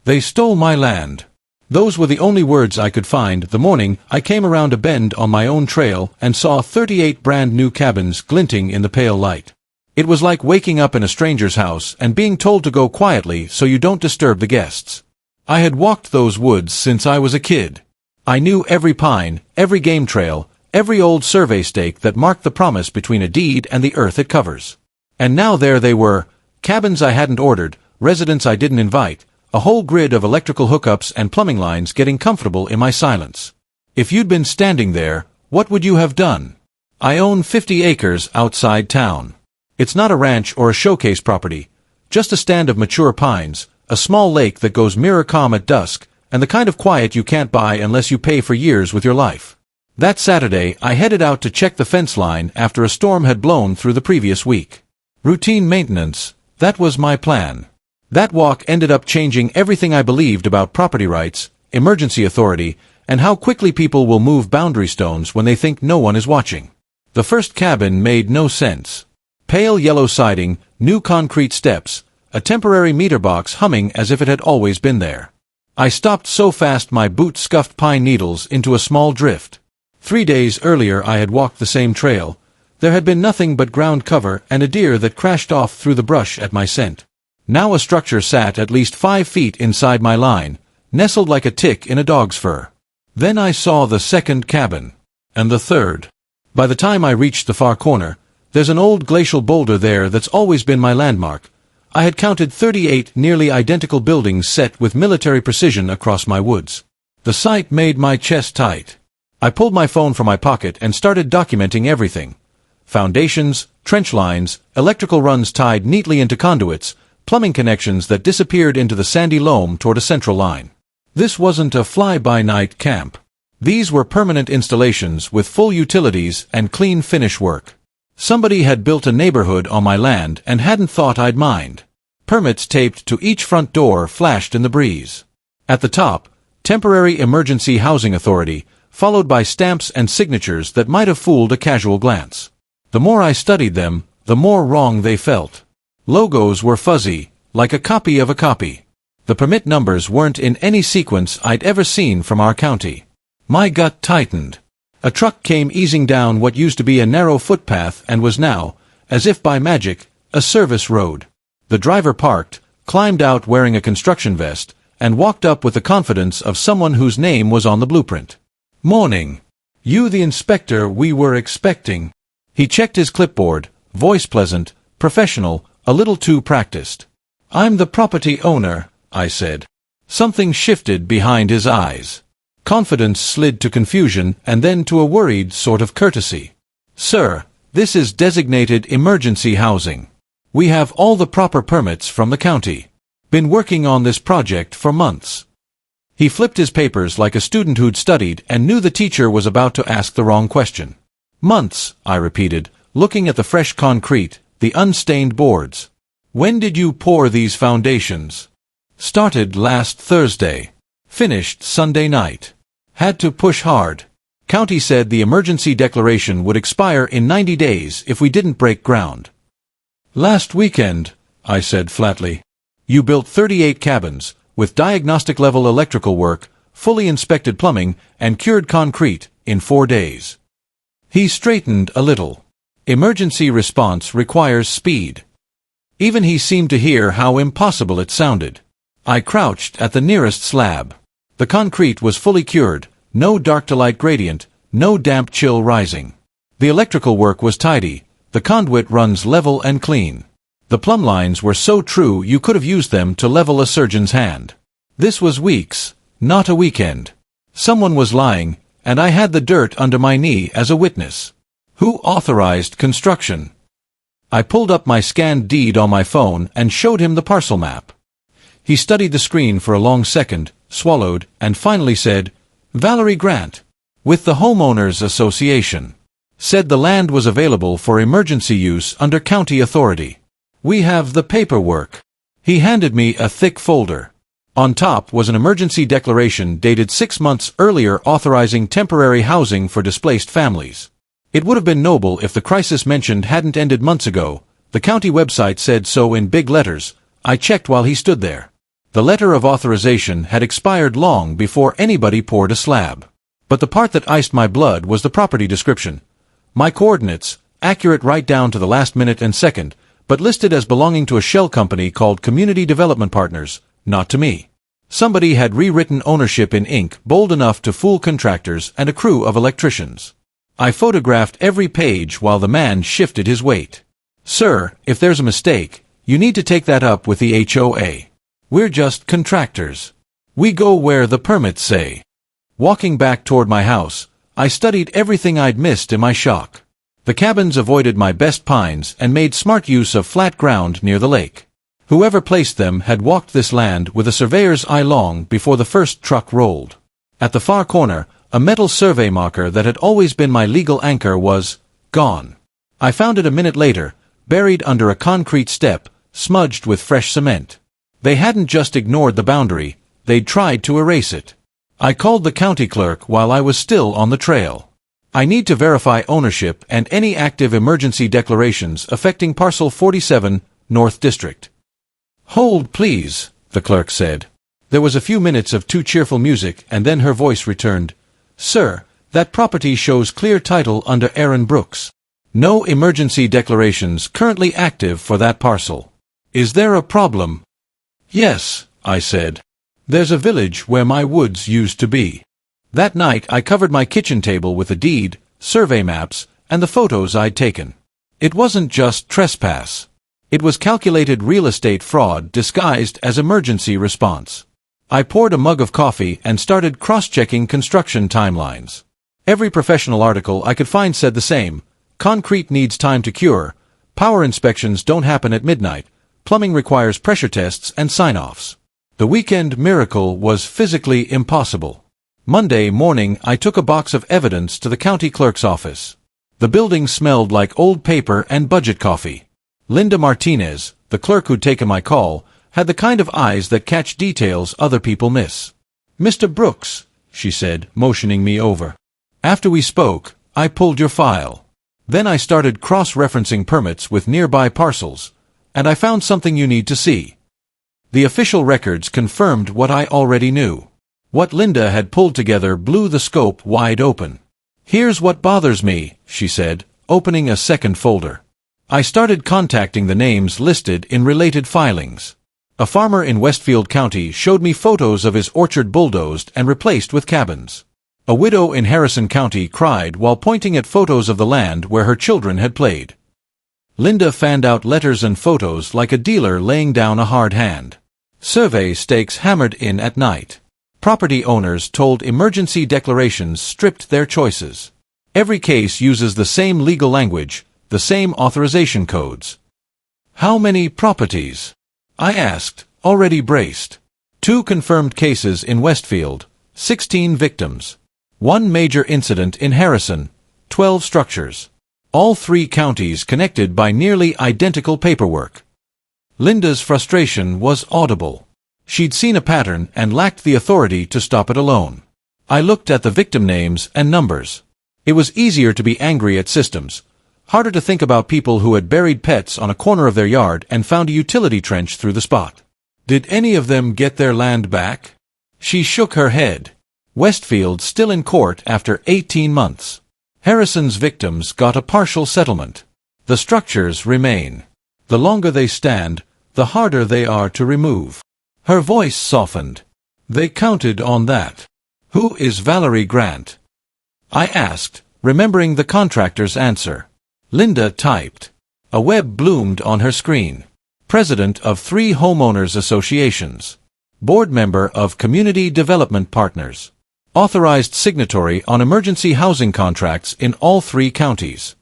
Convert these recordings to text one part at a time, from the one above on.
They stole my land. Those were the only words I could find the morning I came around a bend on my own trail and saw 38 brand new cabins glinting in the pale light. It was like waking up in a stranger's house and being told to go quietly so you don't disturb the guests. I had walked those woods since I was a kid. I knew every pine, every game trail, every old survey stake that marked the promise between a deed and the earth it covers. And now there they were, cabins I hadn't ordered, residents I didn't invite, a whole grid of electrical hookups and plumbing lines getting comfortable in my silence. If you'd been standing there, what would you have done? I own 50 acres outside town. It's not a ranch or a showcase property, just a stand of mature pines, a small lake that goes mirror calm at dusk, and the kind of quiet you can't buy unless you pay for years with your life. That Saturday, I headed out to check the fence line after a storm had blown through the previous week. Routine maintenance, that was my plan. That walk ended up changing everything I believed about property rights, emergency authority, and how quickly people will move boundary stones when they think no one is watching. The first cabin made no sense. Pale yellow siding, new concrete steps, a temporary meter box humming as if it had always been there. I stopped so fast my boots scuffed pine needles into a small drift. 3 days earlier I had walked the same trail. There had been nothing but ground cover and a deer that crashed off through the brush at my scent. Now a structure sat at least 5 feet inside my line, nestled like a tick in a dog's fur. Then I saw the second cabin. And the third. By the time I reached the far corner, there's an old glacial boulder there that's always been my landmark. I had counted 38 nearly identical buildings set with military precision across my woods. The sight made my chest tight. I pulled my phone from my pocket and started documenting everything. Foundations, trench lines, electrical runs tied neatly into conduits, plumbing connections that disappeared into the sandy loam toward a central line. This wasn't a fly-by-night camp. These were permanent installations with full utilities and clean finish work. Somebody had built a neighborhood on my land and hadn't thought I'd mind. Permits taped to each front door flashed in the breeze. At the top, Temporary Emergency Housing Authority, followed by stamps and signatures that might have fooled a casual glance. The more I studied them, the more wrong they felt. Logos were fuzzy, like a copy of a copy. The permit numbers weren't in any sequence I'd ever seen from our county. My gut tightened. A truck came easing down what used to be a narrow footpath and was now, as if by magic, a service road. The driver parked, climbed out wearing a construction vest, and walked up with the confidence of someone whose name was on the blueprint. "Morning. You the inspector we were expecting." He checked his clipboard, voice pleasant, professional, a little too practiced. "I'm the property owner," I said. Something shifted behind his eyes. Confidence slid to confusion and then to a worried sort of courtesy. "Sir, this is designated emergency housing. We have all the proper permits from the county. Been working on this project for months." He flipped his papers like a student who'd studied and knew the teacher was about to ask the wrong question. "Months," I repeated, looking at the fresh concrete, the unstained boards. "When did you pour these foundations?" "Started last Thursday. Finished Sunday night. Had to push hard. County said the emergency declaration would expire in 90 days if we didn't break ground." "Last weekend," I said flatly. "You built 38 cabins, with diagnostic-level electrical work, fully inspected plumbing, and cured concrete, in 4 days." He straightened a little. Emergency response requires speed. Even he seemed to hear how impossible it sounded. I crouched at the nearest slab. The concrete was fully cured, no dark-to-light gradient, no damp chill rising. The electrical work was tidy, the conduit runs level and clean. The plumb lines were so true you could have used them to level a surgeon's hand. This was weeks, not a weekend. Someone was lying, and I had the dirt under my knee as a witness. Who authorized construction? I pulled up my scanned deed on my phone and showed him the parcel map. He studied the screen for a long second, swallowed, and finally said, "Valerie Grant, with the Homeowners Association. Said the land was available for emergency use under county authority. We have the paperwork." He handed me a thick folder. On top was an emergency declaration dated 6 months earlier authorizing temporary housing for displaced families. It would have been noble if the crisis mentioned hadn't ended months ago. The county website said so in big letters. I checked while he stood there. The letter of authorization had expired long before anybody poured a slab. But the part that iced my blood was the property description. My coordinates, accurate right down to the last minute and second, but listed as belonging to a shell company called Community Development Partners, not to me. Somebody had rewritten ownership in ink bold enough to fool contractors and a crew of electricians. I photographed every page while the man shifted his weight. "Sir, if there's a mistake, you need to take that up with the HOA. We're just contractors. We go where the permits say." Walking back toward my house, I studied everything I'd missed in my shock. The cabins avoided my best pines and made smart use of flat ground near the lake. Whoever placed them had walked this land with a surveyor's eye long before the first truck rolled. At the far corner, a metal survey marker that had always been my legal anchor was gone. I found it a minute later, buried under a concrete step, smudged with fresh cement. They hadn't just ignored the boundary, they'd tried to erase it. I called the county clerk while I was still on the trail. "I need to verify ownership and any active emergency declarations affecting Parcel 47, North District." "Hold, please," the clerk said. There was a few minutes of too cheerful music, and then her voice returned. "Sir, that property shows clear title under Aaron Brooks. No emergency declarations currently active for that parcel. Is there a problem?" "Yes," I said. "There's a village where my woods used to be." That night I covered my kitchen table with a deed, survey maps, and the photos I'd taken. It wasn't just trespass. It was calculated real estate fraud disguised as emergency response. I poured a mug of coffee and started cross-checking construction timelines. Every professional article I could find said the same. Concrete needs time to cure. Power inspections don't happen at midnight. Plumbing requires pressure tests and sign-offs. The weekend miracle was physically impossible. Monday morning I took a box of evidence to the county clerk's office. The building smelled like old paper and budget coffee. Linda Martinez, the clerk who'd taken my call, had the kind of eyes that catch details other people miss. "Mr. Brooks," she said, motioning me over. "After we spoke, I pulled your file. Then I started cross-referencing permits with nearby parcels, and I found something you need to see." The official records confirmed what I already knew. What Linda had pulled together blew the scope wide open. "Here's what bothers me," she said, opening a second folder. I started contacting the names listed in related filings. A farmer in Westfield County showed me photos of his orchard bulldozed and replaced with cabins. A widow in Harrison County cried while pointing at photos of the land where her children had played. Linda fanned out letters and photos like a dealer laying down a hard hand. Survey stakes hammered in at night. Property owners told emergency declarations stripped their choices. Every case uses the same legal language, the same authorization codes. "How many properties?" I asked, already braced. 2 confirmed cases in Westfield, 16 victims. 1 major incident in Harrison, 12 structures. All 3 counties connected by nearly identical paperwork. Linda's frustration was audible. She'd seen a pattern and lacked the authority to stop it alone. I looked at the victim names and numbers. It was easier to be angry at systems. Harder to think about people who had buried pets on a corner of their yard and found a utility trench through the spot. Did any of them get their land back? She shook her head. Westfield still in court after 18 months. Harrison's victims got a partial settlement. The structures remain. The longer they stand, the harder they are to remove. Her voice softened. They counted on that. "Who is Valerie Grant?" I asked, remembering the contractor's answer. Linda typed. A web bloomed on her screen. President of 3 homeowners associations. Board member of Community Development Partners. Authorized signatory on emergency housing contracts in all 3 counties.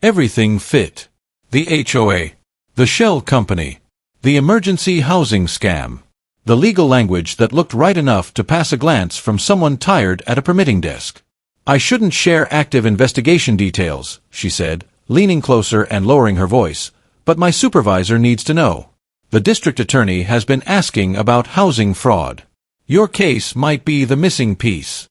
Everything fit. The HOA. The shell company. The emergency housing scam. The legal language that looked right enough to pass a glance from someone tired at a permitting desk. "I shouldn't share active investigation details," she said, leaning closer and lowering her voice, "but my supervisor needs to know. The district attorney has been asking about housing fraud. Your case might be the missing piece."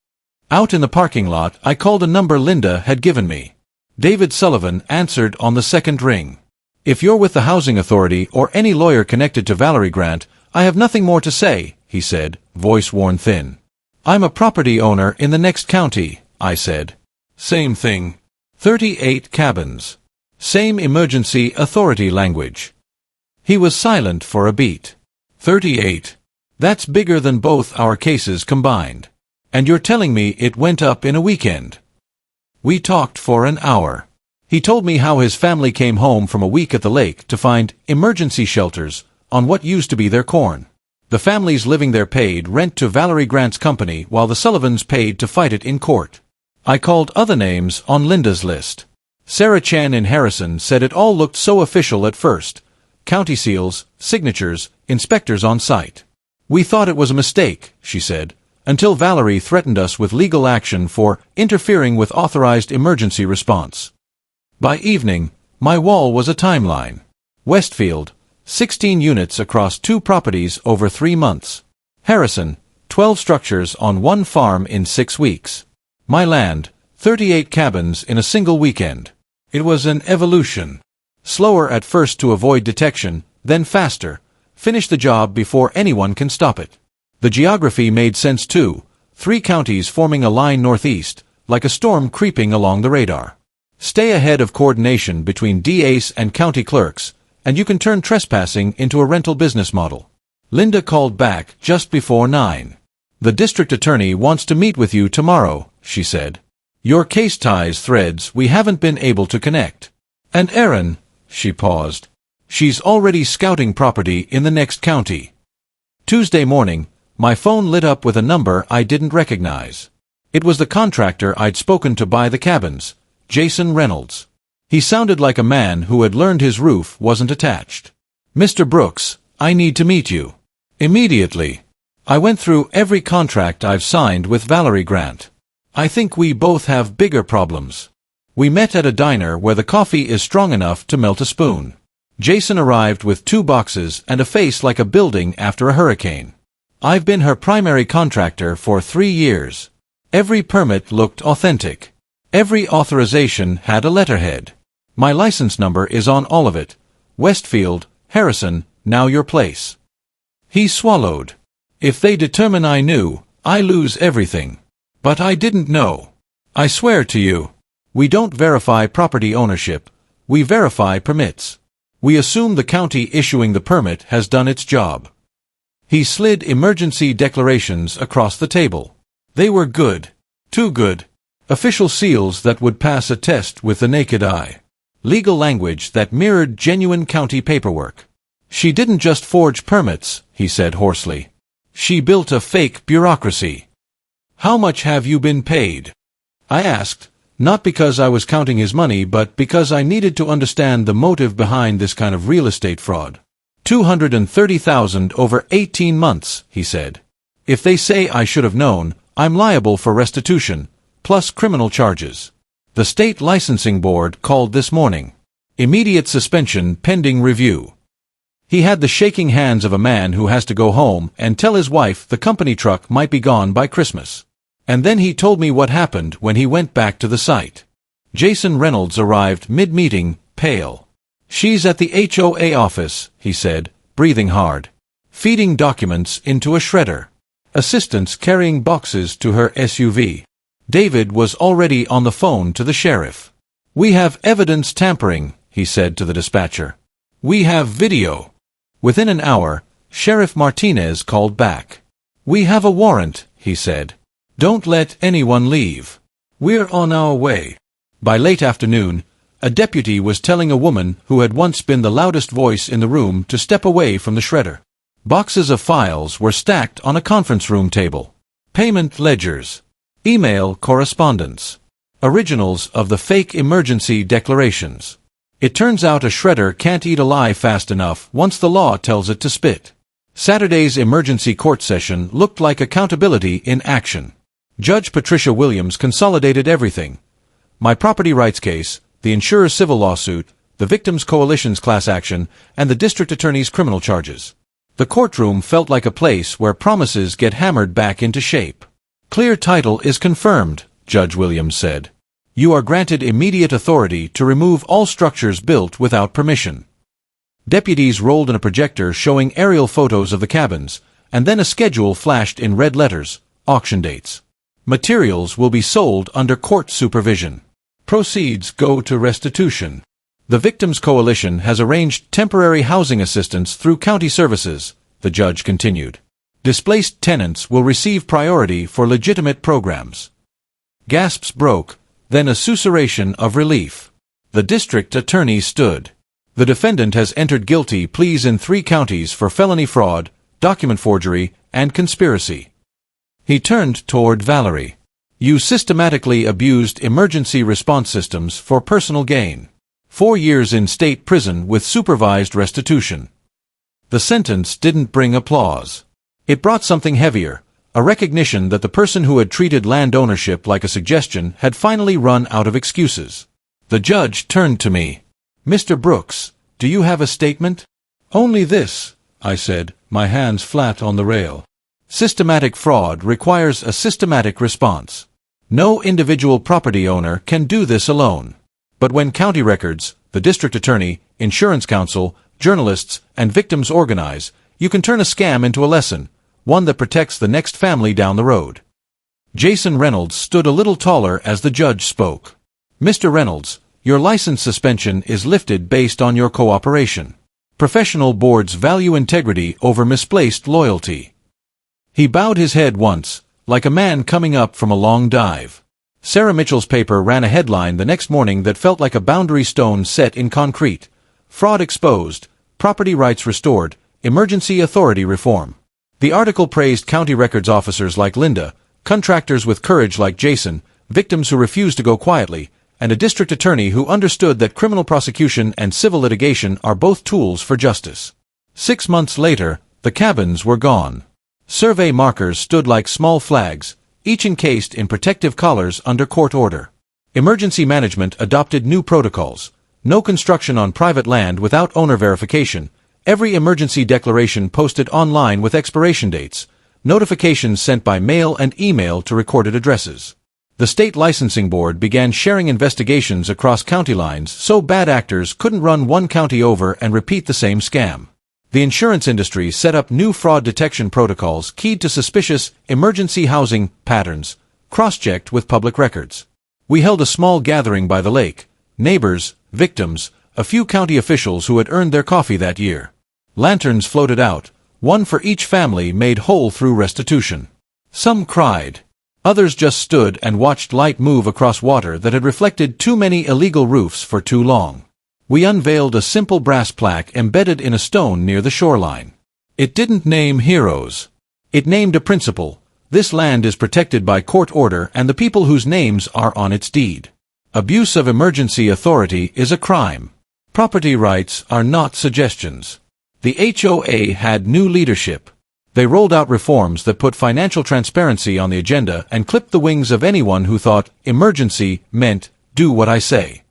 Out in the parking lot, I called a number Linda had given me. David Sullivan answered on the second ring. "If you're with the Housing Authority or any lawyer connected to Valerie Grant, I have nothing more to say, he said, voice worn thin. I'm a property owner in the next county, I said. Same thing. 38 cabins. Same emergency authority language. He was silent for a beat. 38. That's bigger than both our cases combined. And you're telling me it went up in a weekend? We talked for an hour. He told me how his family came home from a week at the lake to find emergency shelters on what used to be their corn. The families living there paid rent to Valerie Grant's company while the Sullivans paid to fight it in court. I called other names on Linda's list. Sarah Chan in Harrison said it all looked so official at first. County seals, signatures, inspectors on site. We thought it was a mistake, she said, until Valerie threatened us with legal action for interfering with authorized emergency response. By evening, my wall was a timeline. Westfield, 16 units across 2 properties over 3 months. Harrison, 12 structures on 1 farm in 6 weeks. My land, 38 cabins in a single weekend. It was an evolution. Slower at first to avoid detection, then faster. Finish the job before anyone can stop it. The geography made sense too, 3 counties forming a line northeast, like a storm creeping along the radar. Stay ahead of coordination between DAs and county clerks, and you can turn trespassing into a rental business model. Linda called back just before 9. The district attorney wants to meet with you tomorrow, she said. Your case ties threads we haven't been able to connect. And Erin, she paused. She's already scouting property in the next county. Tuesday morning, my phone lit up with a number I didn't recognize. It was the contractor I'd spoken to buy the cabins, Jason Reynolds. He sounded like a man who had learned his roof wasn't attached. Mr. Brooks, I need to meet you. Immediately. I went through every contract I've signed with Valerie Grant. I think we both have bigger problems. We met at a diner where the coffee is strong enough to melt a spoon. Jason arrived with 2 boxes and a face like a building after a hurricane. I've been her primary contractor for 3 years. Every permit looked authentic. Every authorization had a letterhead. My license number is on all of it. Westfield, Harrison, now your place. He swallowed. If they determine I knew, I lose everything. But I didn't know. I swear to you. We don't verify property ownership. We verify permits. We assume the county issuing the permit has done its job. He slid emergency declarations across the table. They were good. Too good. Official seals that would pass a test with the naked eye. Legal language that mirrored genuine county paperwork. She didn't just forge permits, he said hoarsely. She built a fake bureaucracy. How much have you been paid? I asked, not because I was counting his money but because I needed to understand the motive behind this kind of real estate fraud. $230,000 over 18 months, he said. If they say I should have known, I'm liable for restitution, plus criminal charges. The state licensing board called this morning. Immediate suspension pending review. He had the shaking hands of a man who has to go home and tell his wife the company truck might be gone by Christmas. And then he told me what happened when he went back to the site. Jason Reynolds arrived mid-meeting, pale. She's at the HOA office, he said, breathing hard. Feeding documents into a shredder. Assistants carrying boxes to her SUV. David was already on the phone to the sheriff. We have evidence tampering, he said to the dispatcher. We have video. Within an hour, Sheriff Martinez called back. We have a warrant, he said. Don't let anyone leave. We're on our way. By late afternoon, a deputy was telling a woman who had once been the loudest voice in the room to step away from the shredder. Boxes of files were stacked on a conference room table. Payment ledgers. Email correspondence. Originals of the fake emergency declarations. It turns out a shredder can't eat a lie fast enough once the law tells it to spit. Saturday's emergency court session looked like accountability in action. Judge Patricia Williams consolidated everything. My property rights case, the insurer's civil lawsuit, the victims' coalition's class action, and the district attorney's criminal charges. The courtroom felt like a place where promises get hammered back into shape. Clear title is confirmed, Judge Williams said. You are granted immediate authority to remove all structures built without permission. Deputies rolled in a projector showing aerial photos of the cabins, and then a schedule flashed in red letters, auction dates. Materials will be sold under court supervision. Proceeds go to restitution. The Victims Coalition has arranged temporary housing assistance through county services, the judge continued. Displaced tenants will receive priority for legitimate programs. Gasps broke, then a susurration of relief. The district attorney stood. The defendant has entered guilty pleas in 3 counties for felony fraud, document forgery, and conspiracy. He turned toward Valerie. You systematically abused emergency response systems for personal gain. 4 years in state prison with supervised restitution. The sentence didn't bring applause. It brought something heavier, a recognition that the person who had treated land ownership like a suggestion had finally run out of excuses. The judge turned to me. Mr. Brooks, do you have a statement? Only this, I said, my hands flat on the rail. Systematic fraud requires a systematic response. No individual property owner can do this alone. But when county records, the district attorney, insurance counsel, journalists, and victims organize, you can turn a scam into a lesson, one that protects the next family down the road. Jason Reynolds stood a little taller as the judge spoke. Mr. Reynolds, your license suspension is lifted based on your cooperation. Professional boards value integrity over misplaced loyalty. He bowed his head once, like a man coming up from a long dive. Sarah Mitchell's paper ran a headline the next morning that felt like a boundary stone set in concrete. Fraud exposed, property rights restored, emergency authority reform. The article praised county records officers like Linda, contractors with courage like Jason, victims who refused to go quietly, and a district attorney who understood that criminal prosecution and civil litigation are both tools for justice. 6 months later, the cabins were gone. Survey markers stood like small flags, each encased in protective collars under court order. Emergency management adopted new protocols. No construction on private land without owner verification. Every emergency declaration posted online with expiration dates. Notifications sent by mail and email to recorded addresses. The state licensing board began sharing investigations across county lines so bad actors couldn't run one county over and repeat the same scam. The insurance industry set up new fraud detection protocols keyed to suspicious emergency housing patterns, cross-checked with public records. We held a small gathering by the lake. Neighbors, victims, a few county officials who had earned their coffee that year. Lanterns floated out, one for each family made whole through restitution. Some cried. Others just stood and watched light move across water that had reflected too many illegal roofs for too long. We unveiled a simple brass plaque embedded in a stone near the shoreline. It didn't name heroes. It named a principle. This land is protected by court order and the people whose names are on its deed. Abuse of emergency authority is a crime. Property rights are not suggestions. The HOA had new leadership. They rolled out reforms that put financial transparency on the agenda and clipped the wings of anyone who thought emergency meant do what I say.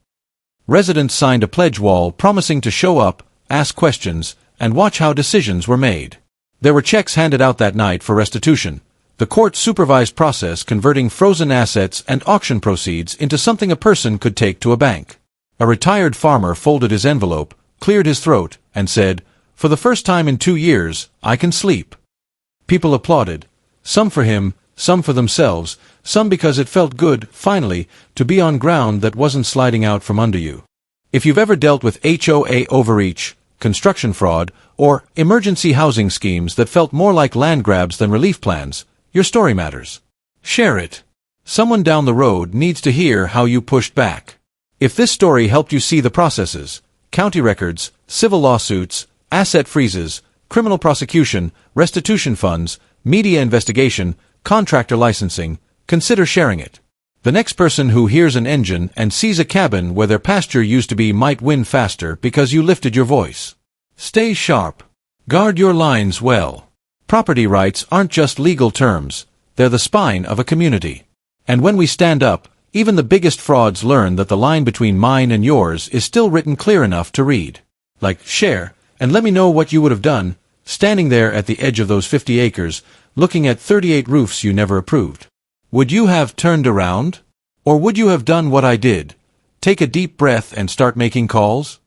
Residents signed a pledge wall promising to show up, ask questions, and watch how decisions were made. There were checks handed out that night for restitution, the court-supervised process converting frozen assets and auction proceeds into something a person could take to a bank. A retired farmer folded his envelope, cleared his throat, and said, "For the first time in 2 years, I can sleep." People applauded, some for him, some for themselves, some because it felt good, finally, to be on ground that wasn't sliding out from under you. If you've ever dealt with HOA overreach, construction fraud, or emergency housing schemes that felt more like land grabs than relief plans, your story matters. Share it. Someone down the road needs to hear how you pushed back. If this story helped you see the processes, county records, civil lawsuits, asset freezes, criminal prosecution, restitution funds, media investigation, contractor licensing, consider sharing it. The next person who hears an engine and sees a cabin where their pasture used to be might win faster because you lifted your voice. Stay sharp. Guard your lines well. Property rights aren't just legal terms, they're the spine of a community. And when we stand up, even the biggest frauds learn that the line between mine and yours is still written clear enough to read. Like, share, and let me know what you would have done, standing there at the edge of those 50 acres, looking at 38 roofs you never approved. Would you have turned around? Or would you have done what I did? Take a deep breath and start making calls?